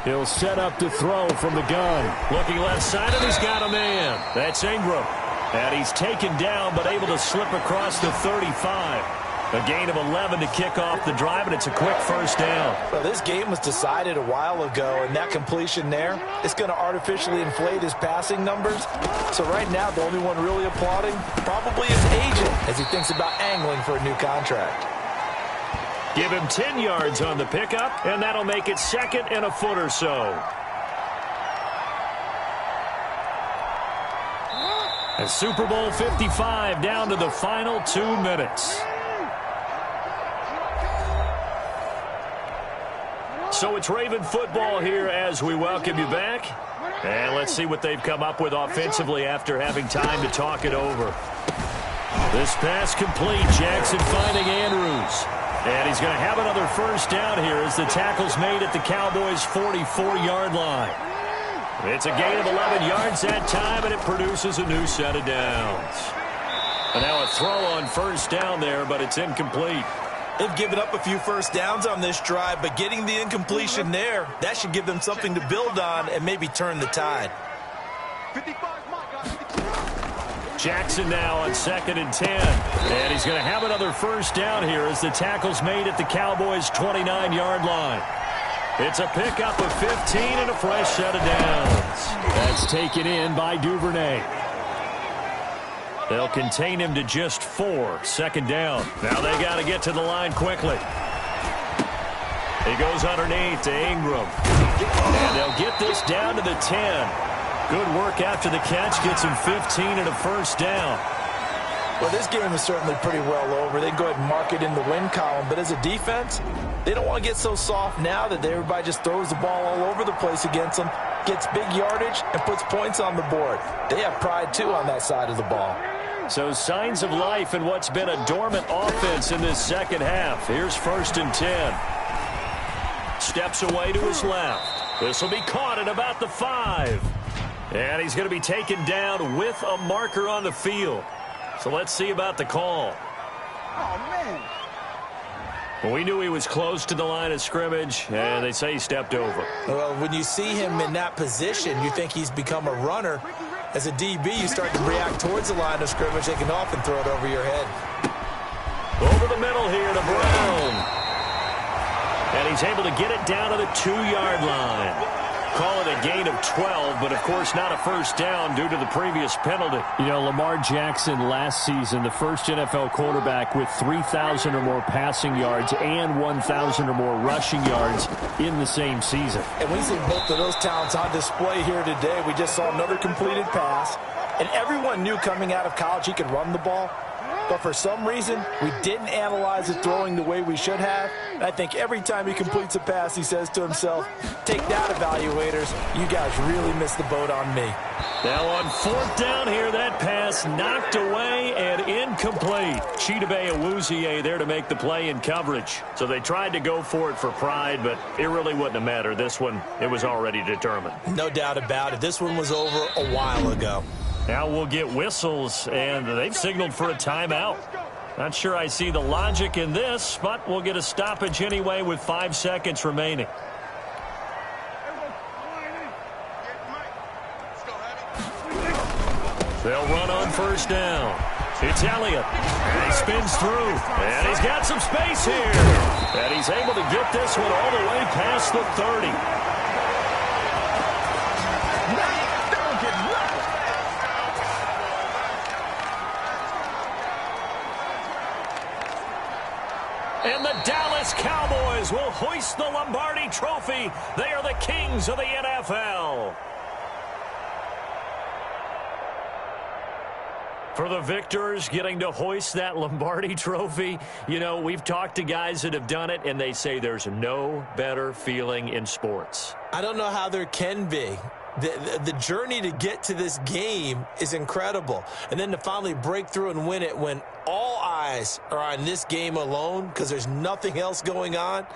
He'll set up to throw from the gun. Looking left side, and he's got a man. That's Ingram. And he's taken down, but able to slip across the 35. A gain of 11 to kick off the drive, and it's a quick first down. Well, this game was decided a while ago, and that completion there is going to artificially inflate his passing numbers. So right now, the only one really applauding probably his agent as he thinks about angling for a new contract. Give him 10 yards on the pickup, and that'll make it 2nd and a foot or so. And Super Bowl 55 down to the final 2 minutes. So it's Raven football here as we welcome you back. And let's see what they've come up with offensively after having time to talk it over. This pass complete. Jackson finding Andrews. And he's going to have another first down here as the tackle's made at the Cowboys' 44-yard line. It's a gain of 11 yards that time, and it produces a new set of downs. And now a throw on first down there, but it's incomplete. They've given up a few first downs on this drive, but getting the incompletion there, that should give them something to build on and maybe turn the tide. Jackson now on 2nd and 10. And he's going to have another first down here as the tackle's made at the Cowboys' 29-yard line. It's a pickup of 15 and a fresh set of downs. That's taken in by Duvernay. They'll contain him to just 4. 2nd down. Now they got to get to the line quickly. He goes underneath to Ingram. And they'll get this down to the 10. Good work after the catch. Gets him 15 and a first down. Well, this game is certainly pretty well over. They can go ahead and mark it in the win column. But as a defense, they don't want to get so soft now that everybody just throws the ball all over the place against them, gets big yardage, and puts points on the board. They have pride, too, on that side of the ball. So signs of life in what's been a dormant offense in this second half. Here's 1st and 10. Steps away to his left. This will be caught at about the 5. And he's going to be taken down with a marker on the field. So let's see about the call. Oh, man. Well, we knew he was close to the line of scrimmage, and they say he stepped over. Well, when you see him in that position, you think he's become a runner. As a DB, you start to react towards the line of scrimmage. They can often throw it over your head. Over the middle here to Brown. And he's able to get it down to the 2-yard line. Call it a gain of 12, but of course not a first down due to the previous penalty. You know, Lamar Jackson last season, the first NFL quarterback with 3,000 or more passing yards and 1,000 or more rushing yards in the same season. And we see both of those talents on display here today. We just saw another completed pass, and everyone knew coming out of college he could run the ball. But for some reason, we didn't analyze it throwing the way we should have. And I think every time he completes a pass, he says to himself, take that, evaluators. You guys really missed the boat on me. Now on fourth down here, that pass knocked away and incomplete. Chidobe Awuzie there to make the play in coverage. So they tried to go for it for pride, but it really wouldn't have mattered. This one, it was already determined. No doubt about it. This one was over a while ago. Now we'll get whistles, and they've signaled for a timeout. Not sure I see the logic in this, but we'll get a stoppage anyway with 5 seconds remaining. They'll run on first down. It's Elliott. And he spins through. And he's got some space here. And he's able to get this one all the way past the 30. And the Dallas Cowboys will hoist the Lombardi Trophy. They are the kings of the NFL. For the victors, getting to hoist that Lombardi Trophy, you know, we've talked to guys that have done it, and they say there's no better feeling in sports. I don't know how there can be. The journey to get to this game is incredible. And then to finally break through and win it when all eyes are on this game alone because there's nothing else going on,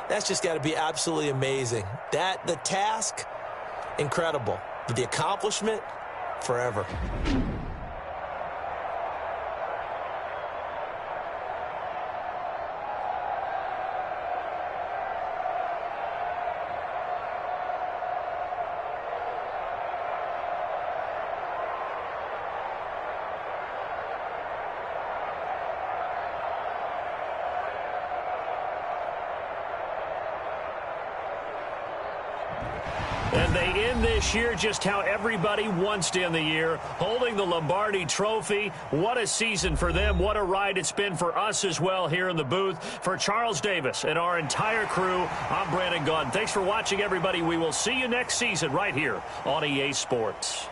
that's just got to be absolutely amazing. The task, incredible. But the accomplishment, forever. And they end this year just how everybody wants to end the year, holding the Lombardi Trophy. What a season for them. What a ride it's been for us as well here in the booth. For Charles Davis and our entire crew, I'm Brandon Gaudin. Thanks for watching, everybody. We will see you next season right here on EA Sports.